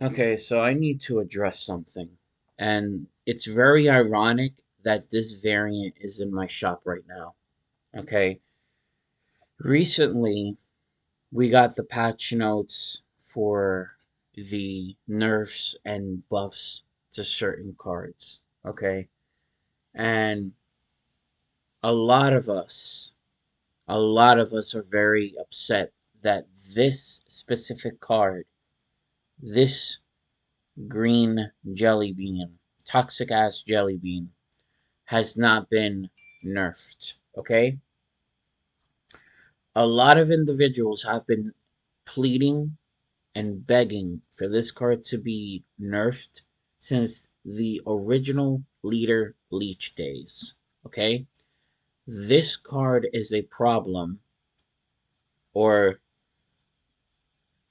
Okay, so I need to address something. And it's very ironic that this variant is in my shop right now. Okay. Recently, we got the patch notes for the nerfs and buffs to certain cards. Okay. And a lot of us, a lot of us are very upset that this specific card, this green jelly bean, toxic ass jelly bean, has not been nerfed. Okay? A lot of individuals have been pleading and begging for this card to be nerfed since the original Leader Leech days. Okay? This card is a problem, or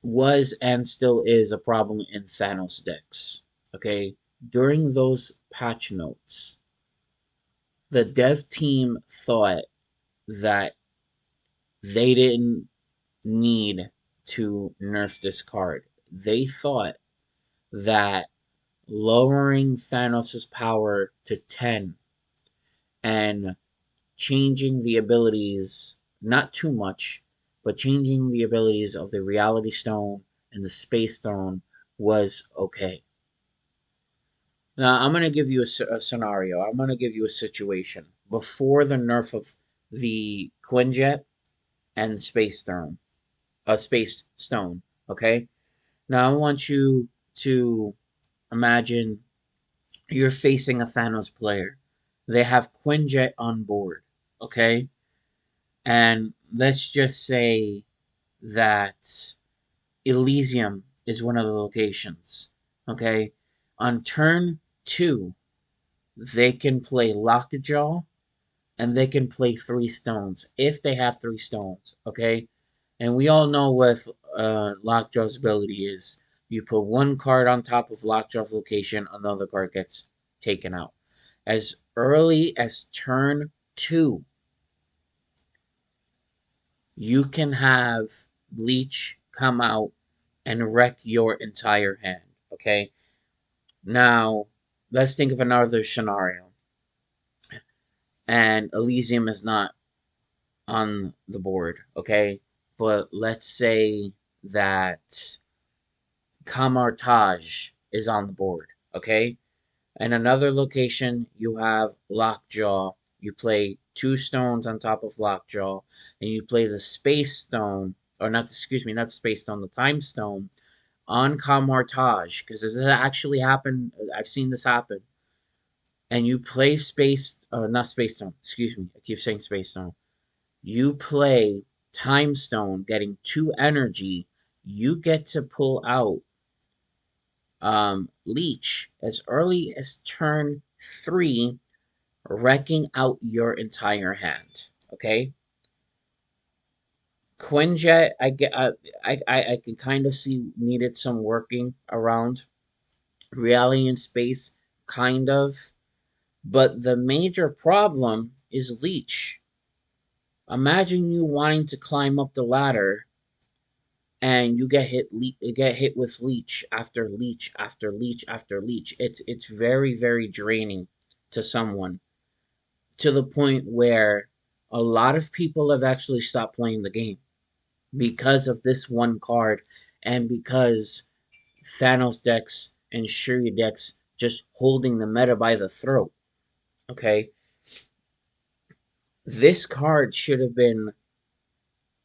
was and still is a problem in Thanos decks. Okay? During those patch notes, the dev team thought that they didn't need to nerf this card. They thought that lowering Thanos' power to 10 and changing the abilities, not too much, but changing the abilities of the Reality Stone and the Space Stone was okay. Now, I'm going to give you a scenario. I'm going to give you a situation. Before the nerf of the Quinjet and Space Stone, okay? Now I want you to imagine you're facing a Thanos player. They have Quinjet on board, okay? And let's just say that Elysium is one of the locations, okay? On turn 2, they can play Lockjaw and they can play 3 stones if they have 3 stones, okay? And we all know what Lockjaw's ability is. You put one card on top of Lockjaw's location, another card gets taken out. As early as turn 2, you can have Leech come out and wreck your entire hand, okay? Now, let's think of another scenario. And Elysium is not on the board, okay? But let's say that Kamartaj is on the board, okay? And another location, you have Lockjaw. You play 2 stones on top of Lockjaw, and you play the Space Stone, or not, excuse me, not Space Stone, the Time Stone on Kamartaj, because this has actually happened. I've seen this happen. And you play not Space Stone, excuse me, I keep saying Space Stone. You play Time Stone, getting 2 energy. You get to pull out Leech as early as turn 3, wrecking out your entire hand. Okay, Quinjet, I can kind of see needed some working around. Reality in Space, kind of, but the major problem is Leech. Imagine you wanting to climb up the ladder and you get hit with leech after leech after leech after leech. It's very draining to someone, to the point where a lot of people have actually stopped playing the game because of this one card, and because Thanos decks and Shuri decks just holding the meta by the throat. Okay, this card should have been,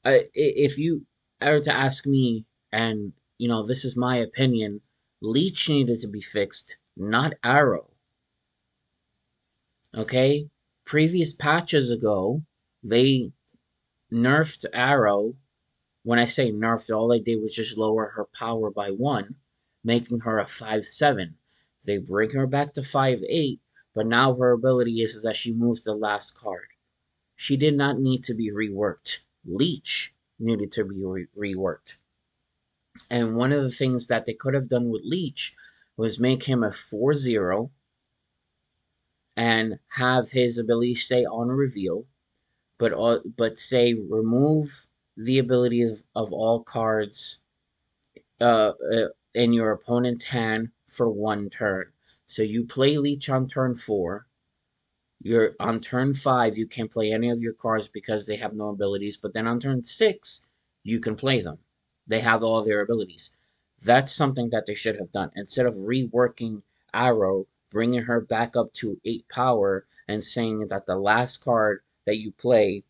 if you are to ask me, and this is my opinion, Leech needed to be fixed, not Arrow. Okay, previous patches ago, they nerfed Arrow. When I say nerfed, all they did was just lower her power by 1, making her a 5/7. They bring her back to 5/8, but now her ability is that she moves the last card. She did not need to be reworked. Leech needed to be reworked. And one of the things that they could have done with Leech was make him a 4/0 and have his ability stay on reveal, but say remove the abilities of all cards, in your opponent's hand for 1 turn. So you play Leech on turn 4. You're on turn 5, you can't play any of your cards because they have no abilities, but then on turn 6, you can play them. They have all their abilities. That's something that they should have done. Instead of reworking Arrow, bringing her back up to 8 power, and saying that the last card that you play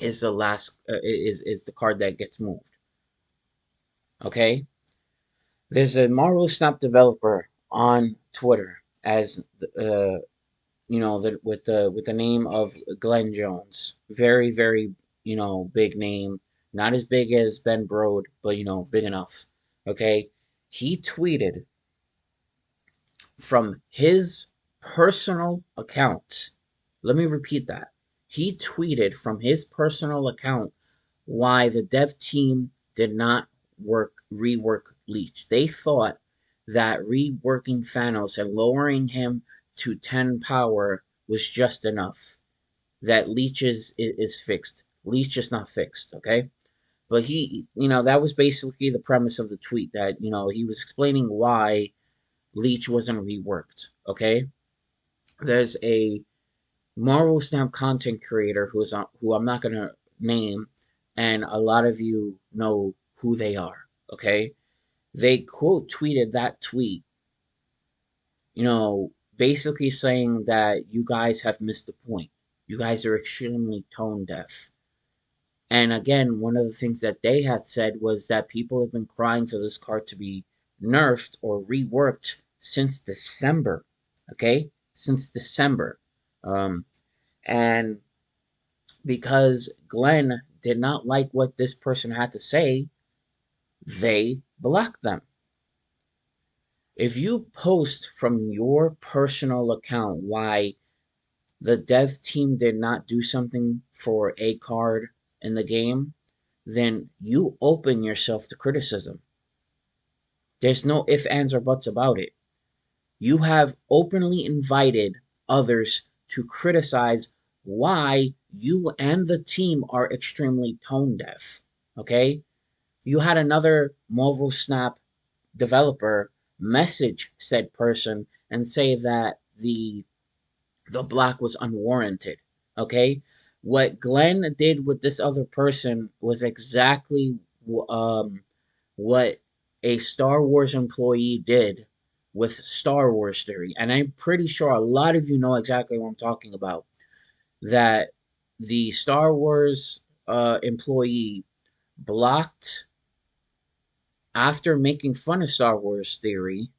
is the last is the card that gets moved. Okay? There's a Marvel Snap developer on Twitter as with the name of Glenn Jones. Very, very, big name. Not as big as Ben Brode, but big enough. Okay? He tweeted from his personal account. Let me repeat that. He tweeted from his personal account why the dev team did not rework Leech. They thought that reworking Thanos and lowering him to 10 power was just enough. That Leech is fixed. Leech is not fixed, okay? But that was basically the premise of the tweet, that, he was explaining why Leech wasn't reworked, okay? There's a Marvel Snap content creator who I'm not gonna name, and a lot of you know who they are, okay? They quote tweeted that tweet, basically saying that you guys have missed the point. You guys are extremely tone deaf. And again, one of the things that they had said was that people have been crying for this card to be nerfed or reworked since December, okay? Since December. And because Glenn did not like what this person had to say, they blocked them. If you post from your personal account why the dev team did not do something for a card in the game, then you open yourself to criticism. There's no ifs, ands, or buts about it. You have openly invited others to criticize why you and the team are extremely tone deaf. Okay? You had another Marvel Snap developer message said person and say that the block was unwarranted. Okay? What Glenn did with this other person was exactly what a Star Wars employee did with Star Wars Theory. And I'm pretty sure a lot of you know exactly what I'm talking about. That the Star Wars employee blocked, after making fun of Star Wars Theory,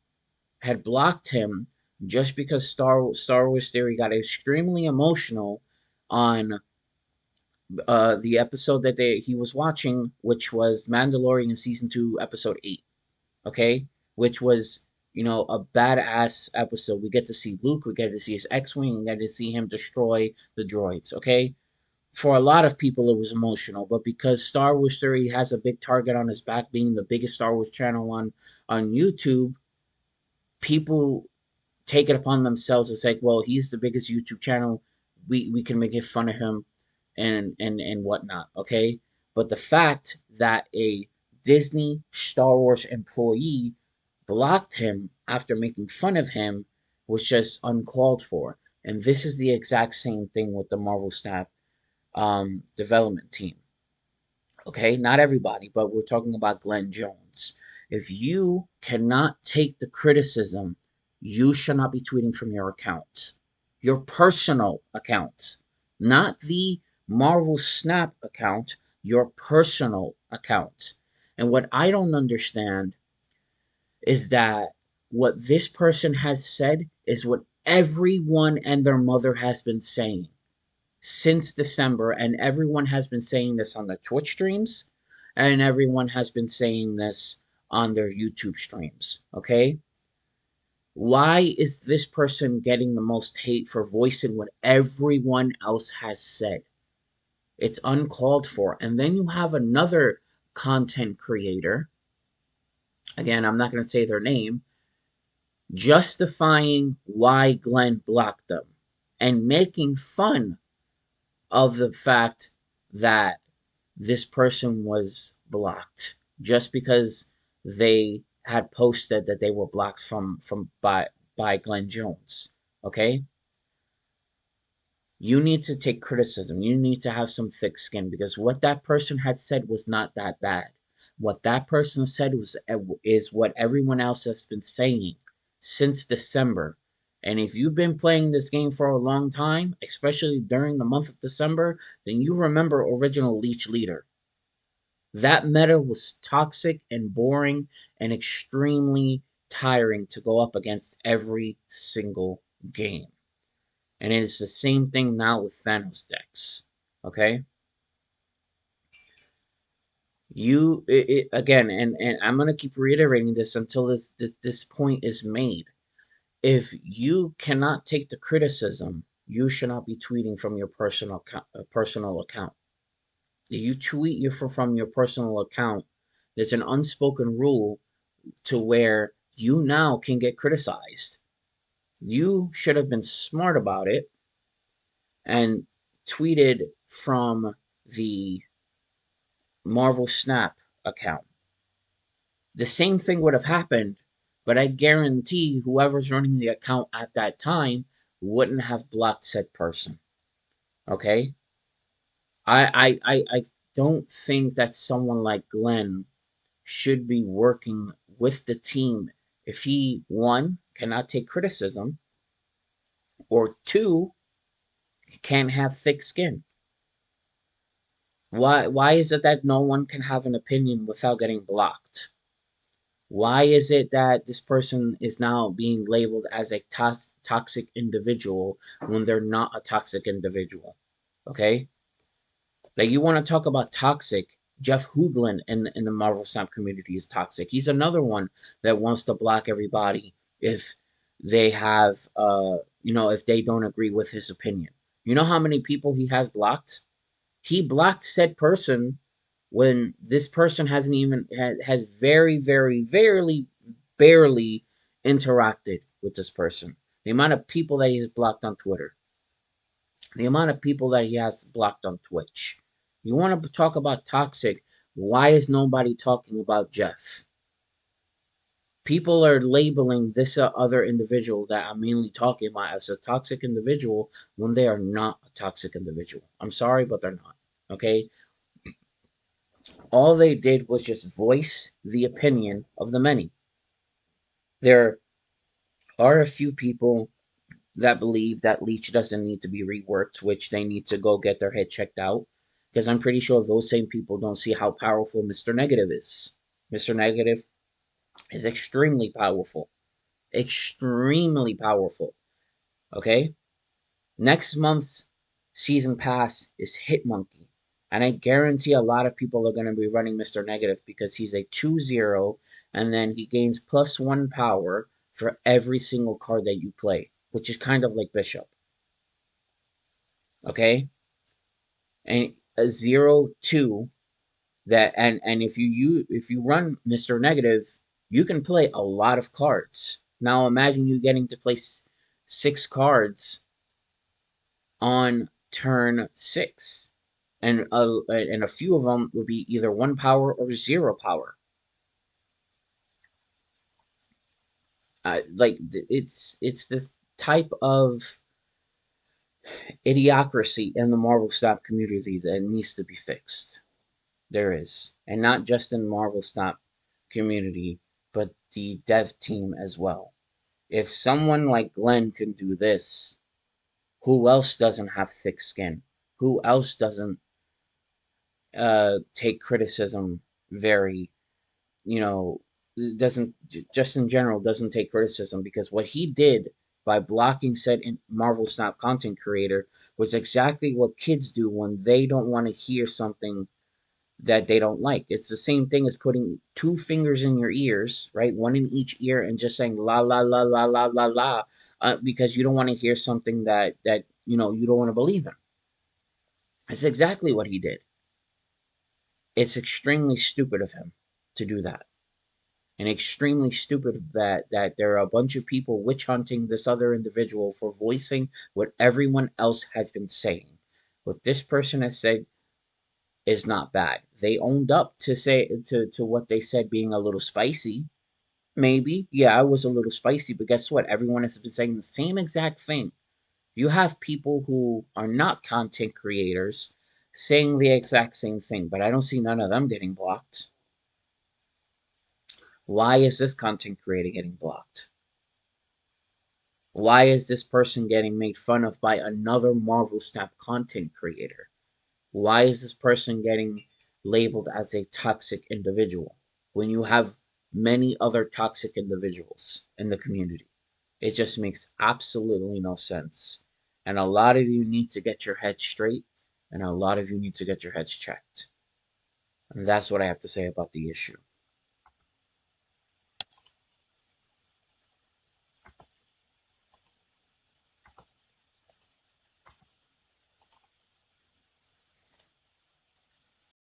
had blocked him just because Star Wars Theory got extremely emotional on the episode that he was watching, which was Mandalorian season 2, episode 8. Okay, which was a badass episode. We get to see Luke, we get to see his X-wing, we get to see him destroy the droids. Okay, for a lot of people it was emotional, but because Star Wars Theory has a big target on his back, being the biggest Star Wars channel on YouTube, people take it upon themselves. It's like, well, he's the biggest YouTube channel. We can make fun of him and whatnot. Okay, but the fact that a Disney Star Wars employee blocked him after making fun of him was just uncalled for. And this is the exact same thing with the Marvel Snap development team. Okay, not everybody, but we're talking about Glenn Jones. If you cannot take the criticism, you should not be tweeting from your account, your personal account, not the Marvel Snap account, your personal account. And what I don't understand is that what this person has said is what everyone and their mother has been saying since December, and everyone has been saying this on their Twitch streams, and everyone has been saying this on their YouTube streams, okay? Why is this person getting the most hate for voicing what everyone else has said? It's uncalled for. And then you have another content creator, again, I'm not going to say their name, justifying why Glenn blocked them and making fun of the fact that this person was blocked just because they had posted that they were blocked by Glenn Jones. Okay, you need to take criticism. You need to have some thick skin, because what that person had said was not that bad. What that person said is what everyone else has been saying since December. And if you've been playing this game for a long time, especially during the month of December, then you remember original Leech Leader. That meta was toxic and boring and extremely tiring to go up against every single game. And it is the same thing now with Thanos decks. Okay? Again, and I'm gonna keep reiterating this until this point is made. If you cannot take the criticism, you should not be tweeting from your personal account. If you tweet from your personal account, there's an unspoken rule to where you now can get criticized. You should have been smart about it and tweeted from the Marvel Snap account. The same thing would have happened, but I guarantee whoever's running the account at that time wouldn't have blocked said person. Okay? I don't think that someone like Glenn should be working with the team if he, one, cannot take criticism, or two, can't have thick skin. Why is it that no one can have an opinion without getting blocked? Why is it that this person is now being labeled as a toxic individual when they're not a toxic individual? Okay? Like, you want to talk about toxic, Jeff Hoogland in the Marvel Snap community is toxic. He's another one that wants to block everybody if they have, if they don't agree with his opinion. You know how many people he has blocked? He blocked said person when this person hasn't even has very, very, very barely interacted with this person. The amount of people that he has blocked on Twitter, the amount of people that he has blocked on Twitch. You want to talk about toxic? Why is nobody talking about Jeff? People are labeling this other individual that I'm mainly talking about as a toxic individual when they are not a toxic individual. I'm sorry, but they're not. Okay? All they did was just voice the opinion of the many. There are a few people that believe that Leech doesn't need to be reworked, which they need to go get their head checked out. Because I'm pretty sure those same people don't see how powerful Mr. Negative is. Mr. Negative is extremely powerful. Extremely powerful. Okay? Next month's season pass is Hitmonkey. And I guarantee a lot of people are going to be running Mr. Negative because he's a 2-0, and then he gains +1 power for every single card that you play, which is kind of like Bishop. Okay? And a 0-2 that and if you run Mr. Negative, you can play a lot of cards. Now imagine you getting to play 6 cards on turn 6. And a few of them would be either 1 power or 0 power. It's this type of idiocracy in the Marvel Snap community that needs to be fixed. There is, and not just in Marvel Snap community, but the dev team as well. If someone like Glenn can do this, who else doesn't have thick skin? Who else doesn't take criticism very, you know, doesn't just in general doesn't take criticism, because what he did by blocking said Marvel Snap content creator was exactly what kids do when they don't want to hear something that they don't like. It's the same thing as putting 2 fingers in your ears, right? One in each ear, and just saying la la la la la la la, because you don't want to hear something that you don't want to believe in. That's exactly what he did. It's extremely stupid of him to do that, and extremely stupid that there are a bunch of people witch hunting this other individual for voicing what everyone else has been saying. What this person has said is not bad. They owned up to what they said being a little spicy. Maybe, yeah, I was a little spicy, but guess what? Everyone has been saying the same exact thing. You have people who are not content creators saying the exact same thing, but I don't see none of them getting blocked. Why is this content creator getting blocked? Why is this person getting made fun of by another Marvel Snap content creator? Why is this person getting labeled as a toxic individual when you have many other toxic individuals in the community? It just makes absolutely no sense. And a lot of you need to get your head straight, and a lot of you need to get your heads checked. And that's what I have to say about the issue.